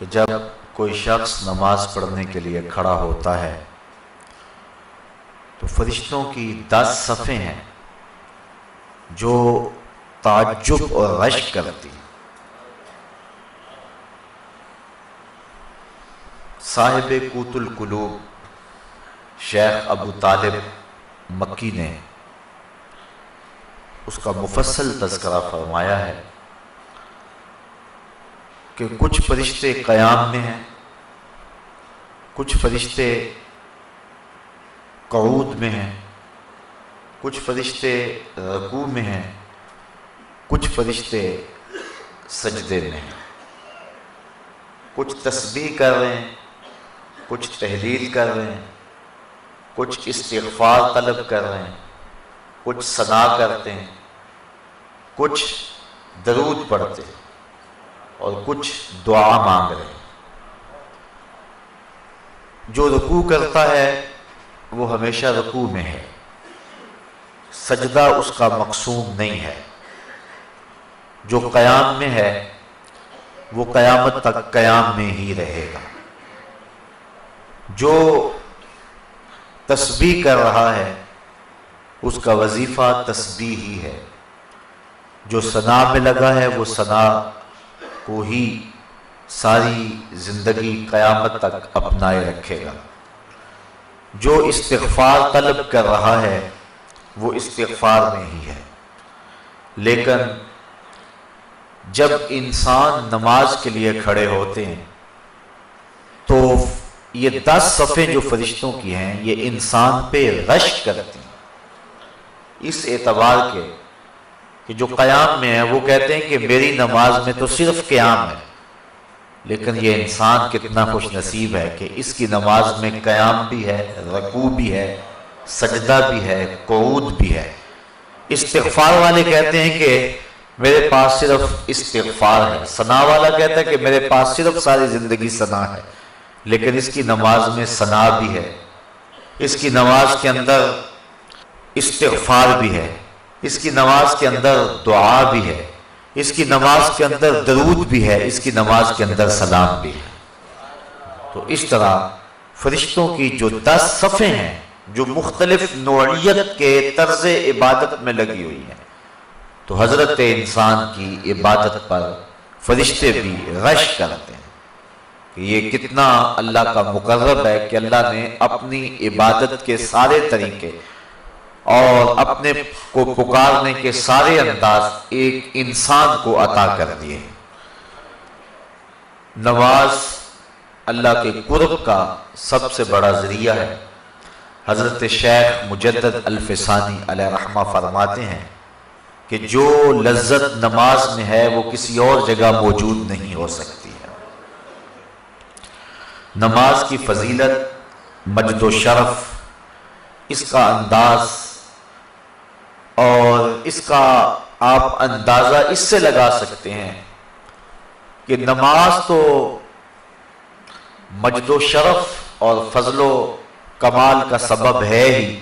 کہ جب کوئی شخص نماز پڑھنے کے لیے کھڑا ہوتا ہے تو فرشتوں کی 10 صفیں ہیں جو تعجب اور رشک کرتی ہیں۔ صاحب قوت القلوب شیخ ابو طالب مکی نے اس کا مفصل تذکرہ فرمایا ہے کہ کچھ فرشتے قیام میں ہیں، کچھ فرشتے قعود میں ہیں، کچھ فرشتے رکوع میں ہیں، کچھ فرشتے سجدے میں ہیں، کچھ تسبیح کر رہے ہیں، کچھ تحلیل کر رہے ہیں، کچھ استغفار طلب کر رہے ہیں، کچھ ثنا کرتے ہیں، کچھ درود پڑھتے ہیں اور کچھ دعا مانگ رہے ہیں۔ جو رکوع کرتا ہے وہ ہمیشہ رکوع میں ہے، سجدہ اس کا مقصود نہیں ہے۔ جو قیام میں ہے وہ قیامت تک قیام میں ہی رہے گا۔ جو تسبیح کر رہا ہے اس کا وظیفہ تسبیح ہی ہے۔ جو ثنا میں لگا ہے وہ ثنا کو ہی ساری زندگی قیامت تک اپنائے رکھے گا۔ جو استغفار طلب کر رہا ہے وہ استغفار میں ہی ہے۔ لیکن جب انسان نماز کے لیے کھڑے ہوتے ہیں تو یہ 10 صفیں جو فرشتوں کی ہیں یہ انسان پہ رشک کرتی ہیں، اس اعتبار کے کہ جو قیام میں ہے وہ کہتے ہیں کہ میری نماز میں تو صرف قیام ہے، لیکن یہ انسان کتنا خوش نصیب ہے کہ اس کی نماز میں قیام بھی ہے، رکوع بھی ہے، سجدہ بھی ہے، قعود بھی ہے۔ استغفار والے کہتے ہیں کہ میرے پاس صرف استغفار ہے، ثنا والا کہتا ہے کہ میرے پاس صرف ساری زندگی ثنا ہے، لیکن اس کی نماز میں ثنا بھی ہے، اس کی نماز کے اندر استغفار بھی ہے، اس کی نماز کے اندر دعا بھی ہے، اس کی نماز کے اندر درود بھی ہے، اس کی نماز کے اندر سلام بھی ہے۔ تو اس طرح فرشتوں کی جو 10 صفیں ہیں جو مختلف نوعیت کے طرز عبادت میں لگی ہوئی ہیں، تو حضرت انسان کی عبادت پر فرشتے بھی رشک کرتے ہیں کہ یہ کتنا اللہ کا مقرب ہے کہ اللہ نے اپنی عبادت کے سارے طریقے اور اپنے کو پکارنے کے سارے انداز ایک انسان کو عطا کر دیے۔ نماز اللہ کے قرب کا سب سے بڑا ذریعہ ہے۔ حضرت شیخ مجدد الفسانی علیہ رحمہ فرماتے ہیں کہ جو لذت نماز میں ہے وہ کسی اور جگہ موجود نہیں ہو سکتی ہے۔ نماز کی فضیلت، مجد و شرف، اس کا انداز اور اس کا آپ اندازہ اس سے لگا سکتے ہیں کہ نماز تو مجد و شرف اور فضل و کمال کا سبب ہے ہی،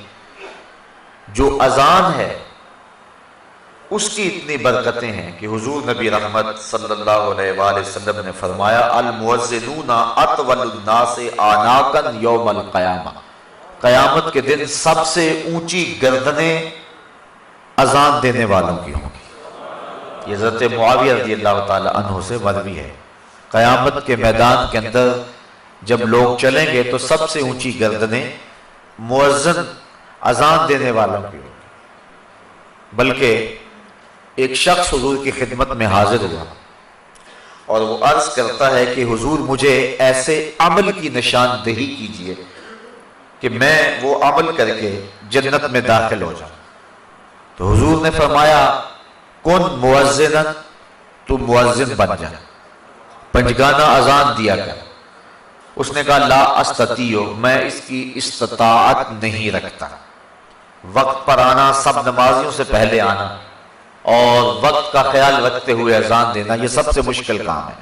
جو اذان ہے اس کی اتنی برکتیں ہیں کہ حضور نبی رحمت صلی اللہ علیہ وآلہ وسلم نے فرمایا المؤذنون اطول الناس اعناقا یوم القیامہ، قیامت کے دن سب سے اونچی گردنیں اذان دینے والوں کی ہوں گی۔ یہ حضرت معاویہ رضی اللہ تعالی عنہ سے مروی ہے۔ قیامت کے میدان کے اندر جب لوگ چلیں گے تو سب سے اونچی گردنیں مؤذن اذان دینے والوں کی ہوں گی۔ بلکہ ایک شخص حضور کی خدمت میں حاضر ہوا اور وہ عرض کرتا ہے کہ حضور مجھے ایسے عمل کی نشاندہی کیجئے کہ میں وہ عمل کر کے جنت میں داخل ہو جاؤں۔ تو حضور نے فرمایا کن مؤذنا، تو مؤذن بن جا، پنجگانہ اذان دیا کر۔ اس نے کہا لا استطیع، میں اس کی استطاعت نہیں رکھتا۔ وقت پر آنا، سب نمازیوں سے پہلے آنا اور وقت کا خیال رکھتے ہوئے اذان دینا، یہ سب سے مشکل کام ہے۔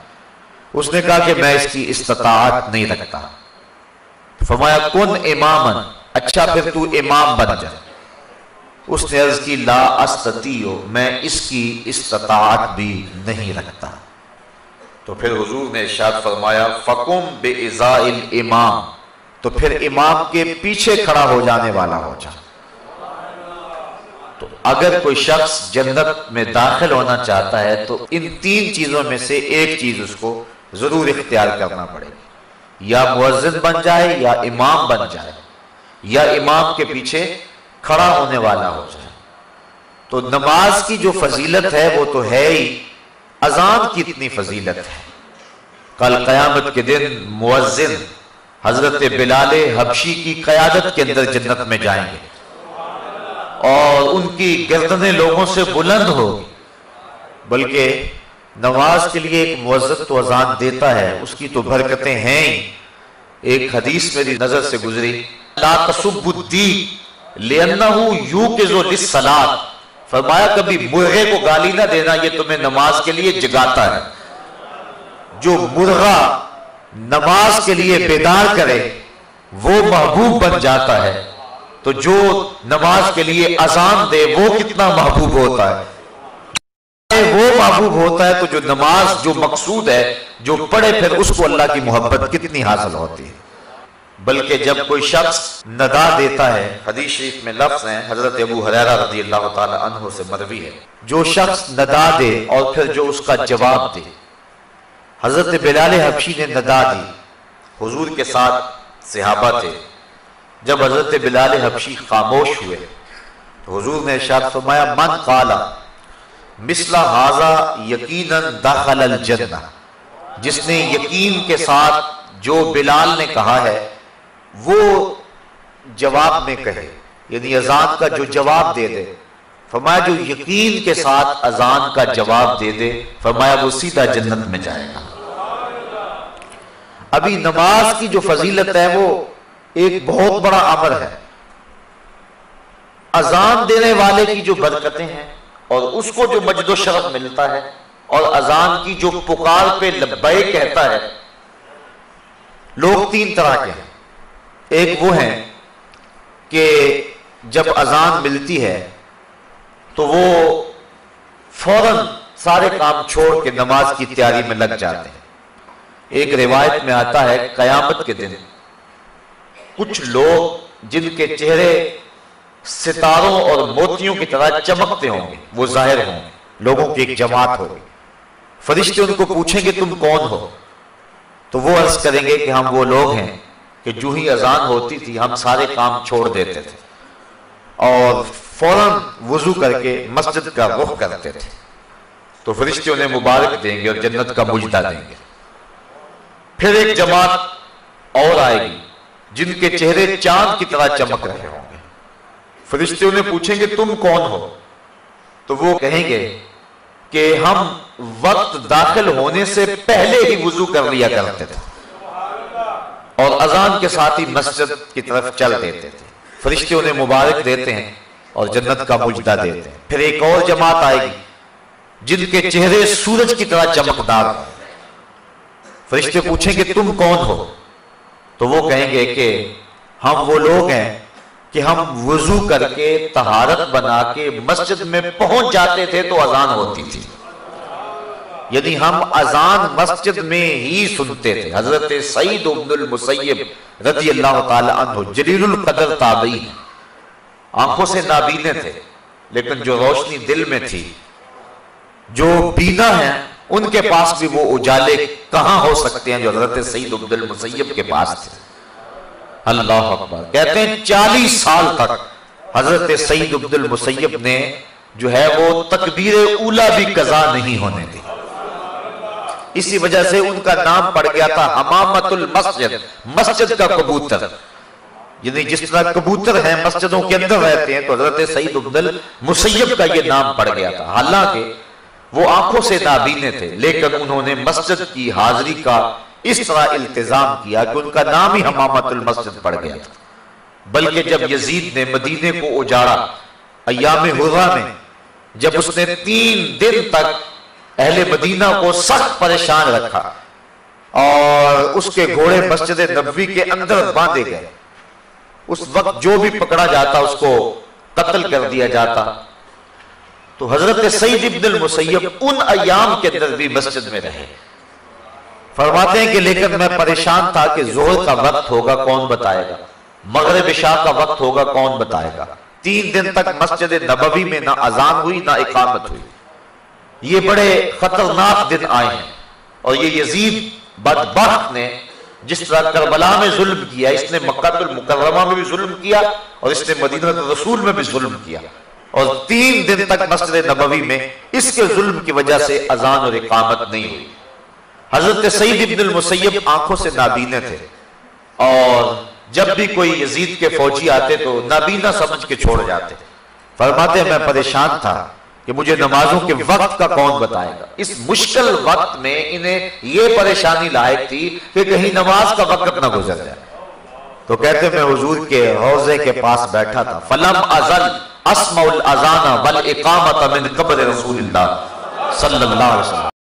اس نے کہا کہ میں اس کی استطاعت نہیں رکھتا۔ فرمایا کن اماما، اچھا پھر تو امام بن جا۔ اس نے عرض کی لا استطیع، میں اس کی استطاعت بھی نہیں رکھتا۔ تو پھر حضور نے ارشاد فرمایا فَقُمْ بِإِزَاءِ الْإِمَامِ، تو پھر امام کے پیچھے کھڑا ہو جانے والا ہو جا۔ تو اگر کوئی شخص جنت میں داخل ہونا چاہتا ہے تو ان تین چیزوں میں سے ایک چیز اس کو ضرور اختیار کرنا پڑے گی، یا مؤذن بن جائے، یا امام بن جائے، یا امام کے پیچھے کھڑا ہونے والا ہو جائے۔ تو نماز کی جو فضیلت ہے وہ تو ہے ہی، اذان کی اتنی فضیلت ہے۔ کل قیامت کے دن مؤذن حضرت بلال حبشی کی قیادت کے اندر جنت میں جائیں گے، اور ان کی گردنیں لوگوں سے بلند ہوگی، بلکہ نماز کے لیے ایک مؤذن تو اذان دیتا ہے، اس کی تو برکتیں ہیں ہی۔ ایک حدیث میری نظر سے گزری، لا تسبوا الدیگ لأنہ یوقظ للصلاۃ، فرمایا کبھی مرغے کو گالی نہ دینا، یہ تمہیں نماز کے لیے جگاتا ہے۔ جو مرغا نماز کے لیے بیدار کرے وہ محبوب بن جاتا ہے، تو جو نماز کے لیے اذان دے وہ کتنا محبوب ہوتا ہے۔ وہ محبوب ہوتا ہے تو جو نماز جو مقصود ہے جو پڑھے پھر اس کو اللہ کی محبت کتنی حاصل ہوتی ہے۔ بلکہ جب کوئی شخص ندا دیتا ہے، حدیث شریف میں لفظ ہیں حضرت ابو ہریرہ رضی اللہ تعالی عنہ سے مروی ہے، جو شخص ندا دے اور پھر جو اس کا جواب دے، حضرت بلال حبشی نے ندا دی، حضور کے ساتھ صحابہ تھے، جب حضرت بلال حبشی خاموش ہوئے تو حضور نے ارشاد فرمایا من قال مثل ھذا یقینا دخل الجنہ، جس نے یقین کے ساتھ جو بلال نے کہا ہے وہ جواب میں کہے، یعنی اذان کا جو جواب دے دے، فرمایا جو یقین کے ساتھ اذان کا جواب دے دے، فرمایا وہ سیدھا جنت میں جائے گا۔ ابھی نماز کی جو فضیلت ہے وہ ایک بہت بڑا امر ہے، اذان دینے والے کی جو برکتیں ہیں اور اس کو جو مجد و شرف ملتا ہے، اور اذان کی جو پکار پہ لبیک کہتا ہے۔ لوگ تین طرح کے ہیں، ایک وہ ہیں کہ جب اذان ملتی ہے تو وہ فوراً سارے کام چھوڑ کے نماز کی تیاری میں لگ جاتے ہیں۔ ایک روایت میں آتا ہے قیامت کے دن کچھ لوگ جن کے چہرے ستاروں اور موتیوں کی طرح چمکتے ہوں گے وہ ظاہر ہوں گے، لوگوں کی ایک جماعت ہوگی، فرشتے ان کو پوچھیں گے تم کون ہو؟ تو وہ عرض کریں گے کہ ہم وہ لوگ ہیں کہ جو ہی اذان ہوتی تھی ہم سارے کام چھوڑ دیتے تھے اور فوراً وضو کر کے مسجد کا رخ کرتے تھے۔ تو فرشتے انہیں مبارک دیں گے اور جنت کا مجدہ دیں گے۔ پھر ایک جماعت اور آئے گی جن کے چہرے چاند کی طرح چمک رہے ہوں گے، فرشتے انہیں پوچھیں گے تم کون ہو؟ تو وہ کہیں گے کہ ہم وقت داخل ہونے سے پہلے ہی وضو کر لیا کرتے تھے اور اذان کے ساتھ ہی مسجد کی طرف چل دیتے تھے۔ فرشتے انہیں مبارک دیتے ہیں اور جنت کا مجدہ دیتے ہیں۔ پھر ایک اور جماعت آئے گی جن کے چہرے سورج کی طرح چمکدار ہوں، فرشتے پوچھیں گے تم کون ہو؟ تو وہ کہیں گے کہ ہم وہ لوگ ہیں کہ ہم وضو کر کے طہارت بنا کے مسجد میں پہنچ جاتے تھے تو اذان ہوتی تھی، یعنی ہم اذان مسجد میں ہی سنتے تھے۔ حضرت سعید بن المسیب رضی اللہ تعالی عنہ جلیل القدر تابعی ہیں، آنکھوں سے نابینے تھے لیکن جو روشنی دل میں تھی، جو بینا ہیں ان کے پاس بھی وہ اجالے کہاں ہو سکتے ہیں جو حضرت سعید بن المسیب کے پاس تھے۔ اللہ اکبر، کہتے ہیں 40 سال تک حضرت سعید بن المسیب نے جو ہے وہ تکبیر اولا بھی قضا نہیں ہونے دی، اسی وجہ سے ان کا نام پڑ گیا تھا حمامت المسجد، مسجد کا کبوتر، یعنی جس طرح کبوتر ہیں مسجدوں کے اندر رہتے ہیں تو حضرت سعید بن المسیب کا یہ نام پڑ گیا تھا۔ حالانکہ وہ آنکھوں سے نابینے تھے لیکن انہوں نے مسجد کی حاضری کا اس طرح التزام کیا کہ ان کا نام ہی حمامت المسجد پڑ گیا تھا۔ بلکہ جب یزید نے مدینے کو اجاڑا ایام حرہ میں، جب اس نے 3 دن تک اہل مدینہ کو سخت پریشان رکھا اور اس کے گھوڑے مسجد نبوی کے اندر باندھے گئے، اس وقت جو بھی پکڑا جاتا اس کو قتل کر دیا جاتا، تو حضرت سعید بن المسیب ان ایام کے اندر بھی مسجد میں رہے فرماتے ہیں کہ لیکن میں پریشان تھا کہ ظہر کا وقت ہوگا کون بتائے گا، مغرب عشاء کا وقت ہوگا کون بتائے گا۔ 3 دن تک مسجد نبوی میں نہ اذان ہوئی نہ اقامت ہوئی۔ یہ بڑے خطرناک دن آئے ہیں، اور یہ یزید بدبخت نے جس طرح کربلا میں ظلم کیا، اس نے مکہ المکرمہ میں بھی ظلم کیا اور اس نے مدینہ رسول میں بھی ظلم کیا، اور 3 دن تک مسجد نبوی میں اس کے ظلم کی وجہ سے اذان اور اقامت نہیں ہوئی۔ حضرت سعید ابن المسیب آنکھوں سے نابینے تھے، اور جب بھی کوئی یزید کے فوجی آتے تو نابینا سمجھ کے چھوڑ جاتے۔ فرماتے ہیں میں پریشان تھا کہ مجھے نمازوں کے وقت کا کون بتائے گا۔ اس مشکل وقت میں انہیں یہ پریشانی لاحق تھی کہ کہیں نماز کا وقت نہ گزر جائے۔ تو کہتے میں حضور کے حوضے کے پاس بیٹھا تھا، فلم ازل اسمع الاذان والاقامۃ من قبر رسول اللہ صلی اللہ علیہ وسلم۔